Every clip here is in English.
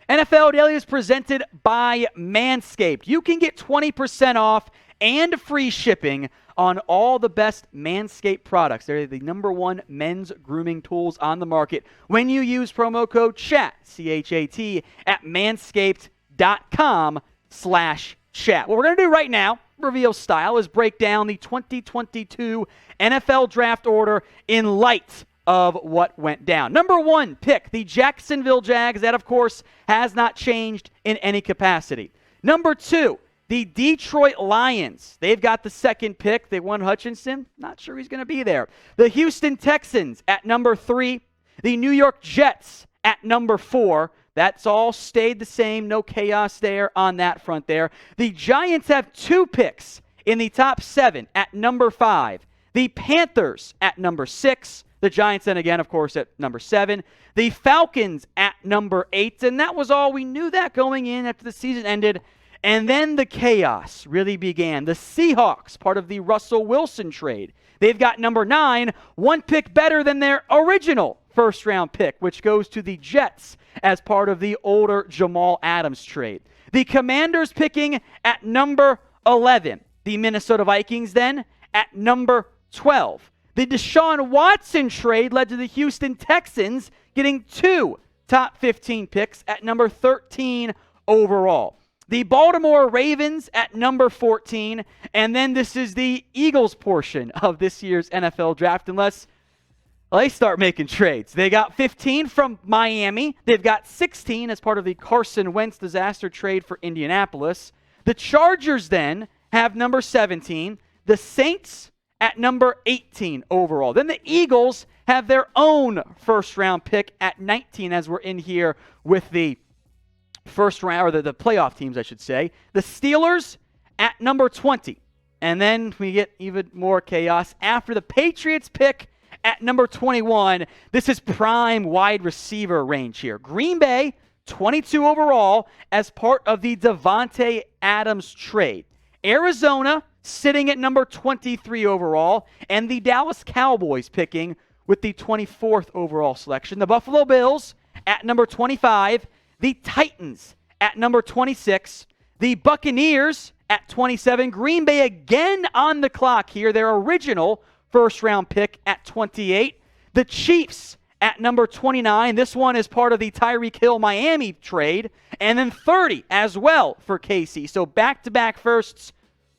NFL Daily is presented by Manscaped. You can get 20% off and free shipping on all the best Manscaped products. They're the #1 men's grooming tools on the market when you use promo code CHAT, C-H-A-T, at manscaped.com/chat. What we're going to do right now, reveal style, is break down the 2022 NFL draft order in light of what went down. Number 1 pick, the Jacksonville Jags. That, of course, has not changed in any capacity. Number 2, the Detroit Lions. They've got the 2nd pick. They won Hutchinson. Not sure he's going to be there. The Houston Texans at number 3. The New York Jets at number 4. That's all stayed the same. No chaos there on that front there. The Giants have 2 picks in the top 7 at number 5. The Panthers at number 6. The Giants then again, of course, at number 7. The Falcons at number 8. And that was all. We knew that going in after the season ended. And then the chaos really began. The Seahawks, part of the Russell Wilson trade. They've got number 9, 1 pick better than their original first-round pick, which goes to the Jets as part of the older Jamal Adams trade. The Commanders picking at number 11. The Minnesota Vikings then at number 12. The Deshaun Watson trade led to the Houston Texans getting 2 top 15 picks at number 13 overall. The Baltimore Ravens at number 14, and then this is the Eagles portion of this year's NFL draft, unless they start making trades. They got 15 from Miami. They've got 16 as part of the Carson Wentz disaster trade for Indianapolis. The Chargers then have number 17. The Saints at number 18 overall. Then the Eagles have their own first-round pick at 19, as we're in here with the first round, or the playoff teams, I should say. The Steelers at number 20. And then we get even more chaos after the Patriots pick at number 21. This is prime wide receiver range here. Green Bay, 22 overall, as part of the Davante Adams trade. Arizona sitting at number 23 overall, and the Dallas Cowboys picking with the 24th overall selection. The Buffalo Bills at number 25. The Titans at number 26. The Buccaneers at 27. Green Bay again on the clock here, their original first-round pick at 28. The Chiefs at number 29. This one is part of the Tyreek Hill Miami trade. And then 30 as well for KC. So back-to-back firsts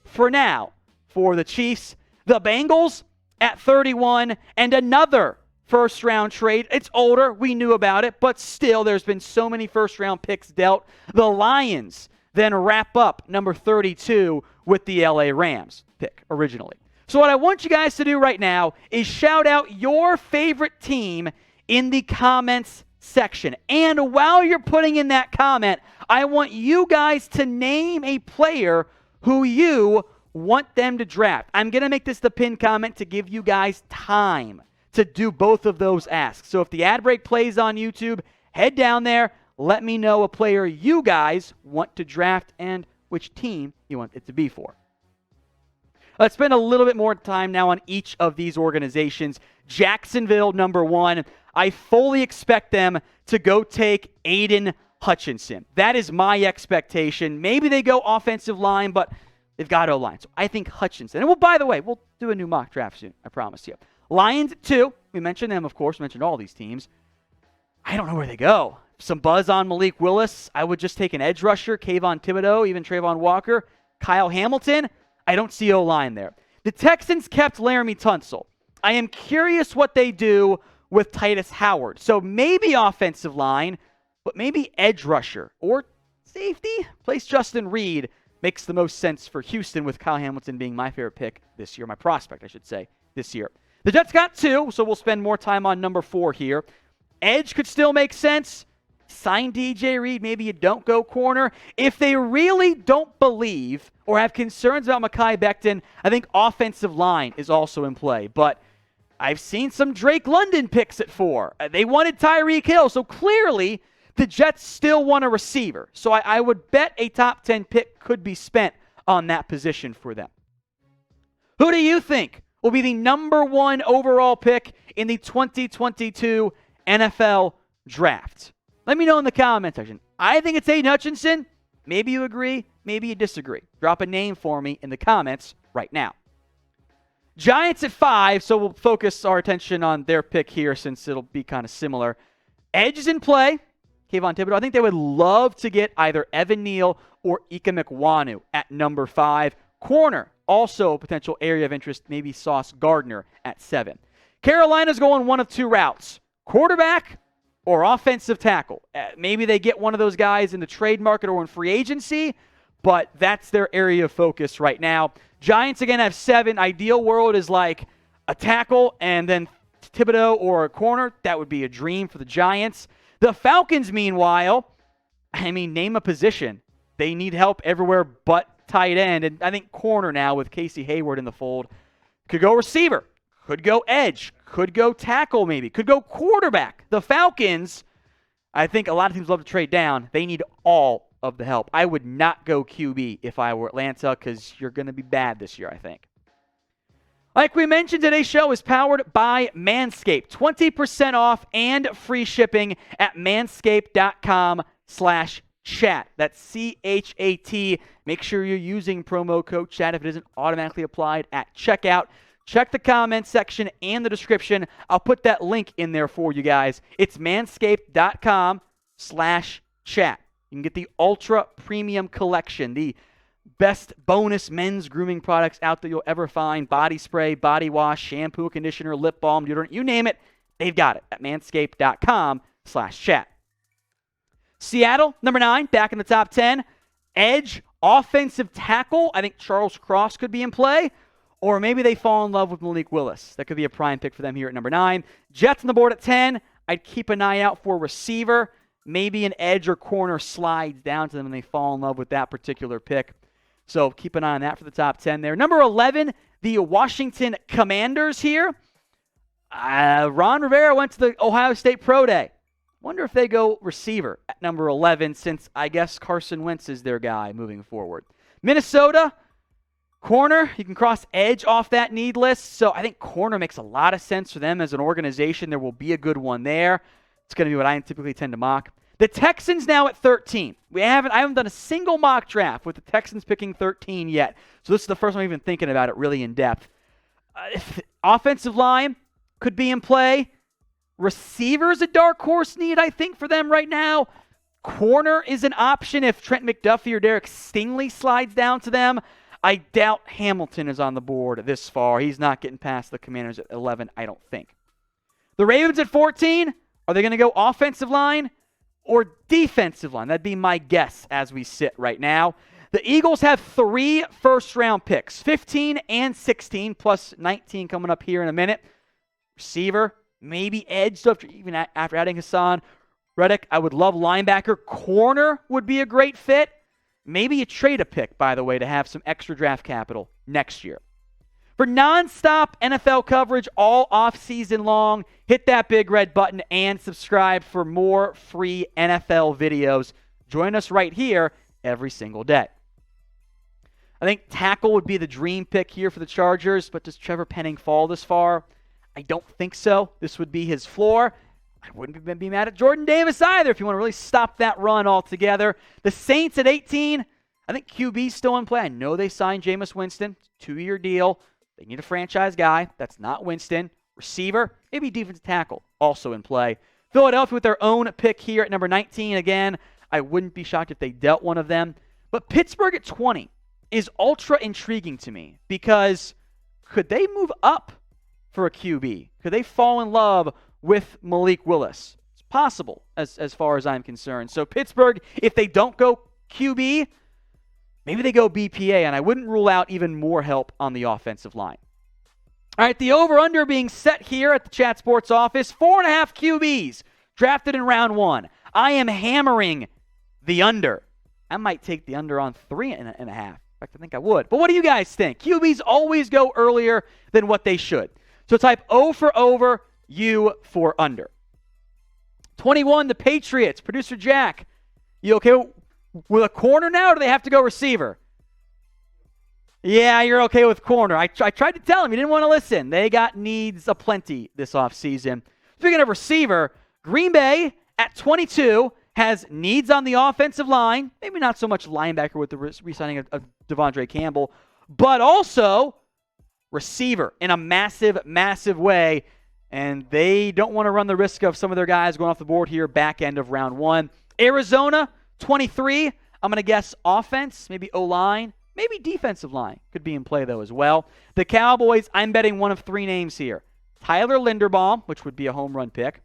for now for the Chiefs. The Bengals at 31, and another first-round trade. It's older. We knew about it, but still, there's been so many first-round picks dealt. The Lions then wrap up number 32 with the LA Rams pick originally. So what I want you guys to do right now is shout out your favorite team in the comments section. And while you're putting in that comment, I want you guys to name a player who you want them to draft. I'm going to make this the pinned comment to give you guys time to do both of those asks. So if the ad break plays on YouTube, head down there. Let me know a player you guys want to draft and which team you want it to be for. Let's spend a little bit more time now on each of these organizations. Jacksonville, number 1. I fully expect them to go take Aidan Hutchinson. That is my expectation. Maybe they go offensive line, but they've got O-line. So I think Hutchinson. And by the way, we'll do a new mock draft soon, I promise you. Lions, 2. We mentioned them, of course. We mentioned all these teams. I don't know where they go. Some buzz on Malik Willis. I would just take an edge rusher, Kayvon Thibodeau, even Trayvon Walker. Kyle Hamilton. I don't see O-line there. The Texans kept Laramie Tunsil. I am curious what they do with Titus Howard. So maybe offensive line, but maybe edge rusher or safety. Place Justin Reed makes the most sense for Houston, with Kyle Hamilton being my favorite pick this year. My prospect, I should say, this year. The Jets got 2, so we'll spend more time on number 4 here. Edge could still make sense. Sign DJ Reed. Maybe you don't go corner. If they really don't believe or have concerns about Mekhi Becton, I think offensive line is also in play. But I've seen some Drake London picks at 4. They wanted Tyreek Hill, so clearly the Jets still want a receiver. So I would bet a top 10 pick could be spent on that position for them. Who do you think will be the number 1 overall pick in the 2022 NFL Draft? Let me know in the comment section. I think it's Aidan Hutchinson. Maybe you agree, maybe you disagree. Drop a name for me in the comments right now. Giants at 5, so we'll focus our attention on their pick here since it'll be kind of similar. Edge is in play. Kayvon Thibodeau. I think they would love to get either Evan Neal or Ika Mekwonu at number 5. Corner, also a potential area of interest, maybe Sauce Gardner at 7. Carolina's going one of 2 routes. Quarterback or offensive tackle. Maybe they get one of those guys in the trade market or in free agency, but that's their area of focus right now. Giants, again, have 7. Ideal world is like a tackle and then Thibodeau or a corner. That would be a dream for the Giants. The Falcons, meanwhile, name a position. They need help everywhere but tight end. And I think corner now with Casey Hayward in the fold. Could go receiver. Could go edge. Could go tackle maybe. Could go quarterback. The Falcons, I think a lot of teams love to trade down. They need all of the help. I would not go QB if I were Atlanta because you're going to be bad this year, I think. Like we mentioned, today's show is powered by Manscaped. 20% off and free shipping at manscaped.com/chat. That's CHAT. Make sure you're using promo code chat if it isn't automatically applied at checkout. Check the comment section and the description. I'll put that link in there for you guys. It's manscaped.com/chat. You can get the Ultra Premium Collection, the best bonus men's grooming products out there you'll ever find. Body spray, body wash, shampoo, conditioner, lip balm, deodorant, you name it, they've got it at manscaped.com/chat. Seattle, number 9, back in the top 10. Edge, offensive tackle. I think Charles Cross could be in play. Or maybe they fall in love with Malik Willis. That could be a prime pick for them here at number 9. Jets on the board at 10. I'd keep an eye out for receiver. Maybe an edge or corner slides down to them and they fall in love with that particular pick. So keep an eye on that for the top 10 there. Number 11, the Washington Commanders here. Ron Rivera went to the Ohio State Pro Day. Wonder if they go receiver at number 11 since I guess Carson Wentz is their guy moving forward. Minnesota, corner. You can cross edge off that need list. So I think corner makes a lot of sense for them as an organization. There will be a good one there. It's going to be what I typically tend to mock. The Texans now at 13. I haven't done a single mock draft with the Texans picking 13 yet. So this is the first time I'm even thinking about it really in depth. Offensive line could be in play. Receivers a dark horse need, I think, for them right now. Corner is an option if Trent McDuffie or Derek Stingley slides down to them. I doubt Hamilton is on the board this far. He's not getting past the Commanders at 11, I don't think. The Ravens at 14. Are they going to go offensive line or defensive line? That'd be my guess as we sit right now. The Eagles have 3 first-round picks, 15 and 16, plus 19 coming up here in a minute. Receiver, maybe edge, so even after adding Hassan Reddick, I would love linebacker. Corner would be a great fit. Maybe you trade a pick, by the way, to have some extra draft capital next year. For nonstop NFL coverage all offseason long, hit that big red button and subscribe for more free NFL videos. Join us right here every single day. I think tackle would be the dream pick here for the Chargers, but does Trevor Penning fall this far? I don't think so. This would be his floor. I wouldn't be mad at Jordan Davis either if you want to really stop that run altogether. The Saints at 18. I think QB's still in play. I know they signed Jameis Winston. 2-year deal. They need a franchise guy. That's not Winston. Receiver, maybe defensive tackle, also in play. Philadelphia with their own pick here at number 19. Again, I wouldn't be shocked if they dealt one of them. But Pittsburgh at 20 is ultra intriguing to me because could they move up for a QB? Could they fall in love with Malik Willis? It's possible as far as I'm concerned. So Pittsburgh, if they don't go QB, maybe they go BPA, and I wouldn't rule out even more help on the offensive line. All right, the over-under being set here at the Chat Sports office. 4.5 QBs drafted in round 1. I am hammering the under. I might take the under on 3.5. In fact, I think I would. But what do you guys think? QBs always go earlier than what they should. So type O for over, U for under. 21, the Patriots. Producer Jack, you okay with a corner now, or do they have to go receiver? Yeah, you're okay with corner. I tried to tell him. He didn't want to listen. They got needs aplenty this offseason. Speaking of receiver, Green Bay at 22 has needs on the offensive line, maybe not so much linebacker with the re-signing of Devondre Campbell, but also receiver in a massive, massive way. And they don't want to run the risk of some of their guys going off the board here back end of round 1. Arizona, 23. I'm going to guess offense, maybe O-line, maybe defensive line could be in play, though, as well. The Cowboys, I'm betting one of 3 names here. Tyler Linderbaum, which would be a home run pick.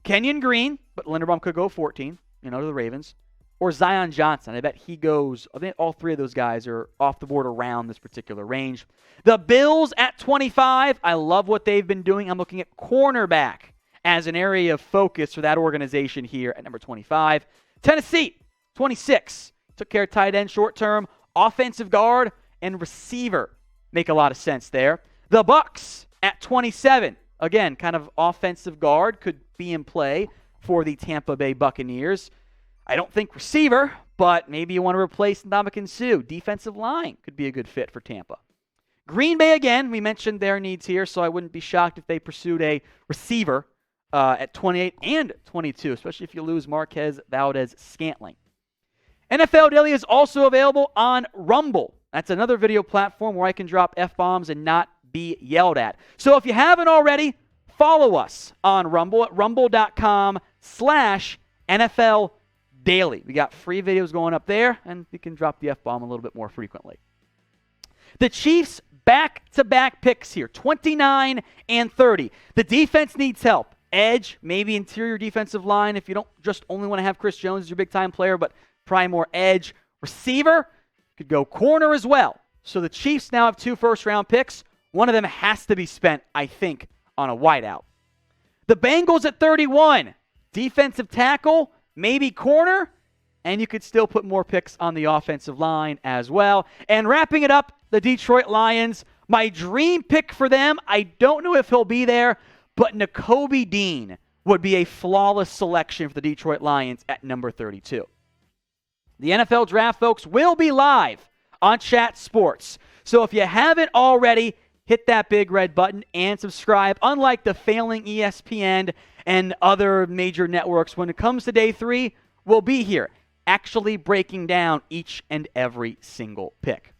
Kenyon Green, but Linderbaum could go 14, to the Ravens. Or Zion Johnson. I bet he goes, I think all 3 of those guys are off the board around this particular range. The Bills at 25. I love what they've been doing. I'm looking at cornerback as an area of focus for that organization here at number 25. Tennessee, 26. Took care of tight end short term. Offensive guard and receiver make a lot of sense there. The Bucs at 27. Again, kind of offensive guard could be in play for the Tampa Bay Buccaneers. I don't think receiver, but maybe you want to replace Ndamukong Suh. Defensive line could be a good fit for Tampa. Green Bay, again, we mentioned their needs here, so I wouldn't be shocked if they pursued a receiver at 28 and 22, especially if you lose Marquez Valdez-Scantling. NFL Daily is also available on Rumble. That's another video platform where I can drop F-bombs and not be yelled at. So if you haven't already, follow us on Rumble at rumble.com/NFL Daily. We got free videos going up there, and we can drop the F-bomb a little bit more frequently. The Chiefs back-to-back picks here, 29 and 30. The defense needs help. Edge, maybe interior defensive line if you don't just only want to have Chris Jones as your big-time player, but probably more edge. Receiver, could go corner as well. So the Chiefs now have 2 first-round picks. One of them has to be spent, I think, on a wideout. The Bengals at 31. Defensive tackle, maybe corner, and you could still put more picks on the offensive line as well. And wrapping it up, the Detroit Lions. My dream pick for them, I don't know if he'll be there, but Nakobe Dean would be a flawless selection for the Detroit Lions at number 32. The NFL Draft, folks, will be live on Chat Sports. So if you haven't already, hit that big red button and subscribe. Unlike the failing ESPN and other major networks, when it comes to day 3, we'll be here actually breaking down each and every single pick.